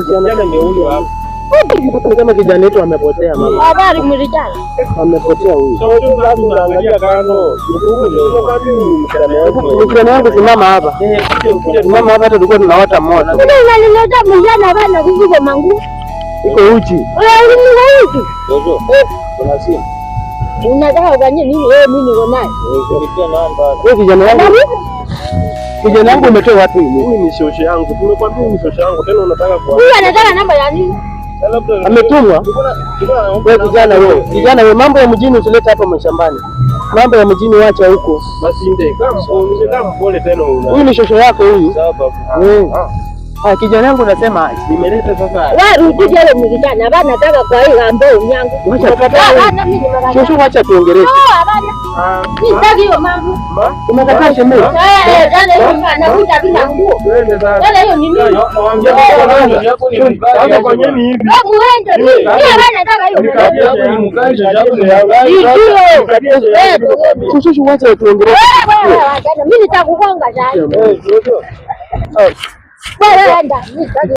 Kijana ndio huyo hapo. Kama kijana wetu amepotea mama. Habari mlijana. Amepotea huyu. Sasa tunaangalia kando. Kijana wangu simama hapa. Simama hapa tulikuwa tunawata moto. Kuna unaleta mjana bana kuzigo mangu. Iko uchi. Wewe ni uchi. Ndio. Kuna simu. Unataka ufanye nini? Mimi niko naye. Wewe kijana wangu. Kijana wangu umetoa wapi? Huyu ni shosho yangu. Tumekwambia ni shosho yangu. Tena unataka kwa. Huyu anataka namba ya nini? Ametumwa. Wewe kijana wewe. Kijana wewe, mambo ya mjini usilete hapa mashambani. Mambo ya mjini wacha huko. Basi ndio. Kama mpole tena una. Huyu ni shosho yako huyu. Sawa. Kijana wangu nasema nimeleta sasa. Wewe rudi ile mjana bana nataka kwa hiyo ambao unyangu. Bana mimi shosho wacha tuongeleshe. Sitaki hiyo mambo. Umekataa shemeji? Dada hiyo anakuja bila nguo. Dada hiyo ni nini? Sasa fanyeni hivi. Muende mimi. Bana nataka hiyo. Shosho wacha tuongeleshe. Mimi nitakugonga sasa. Wewe enda.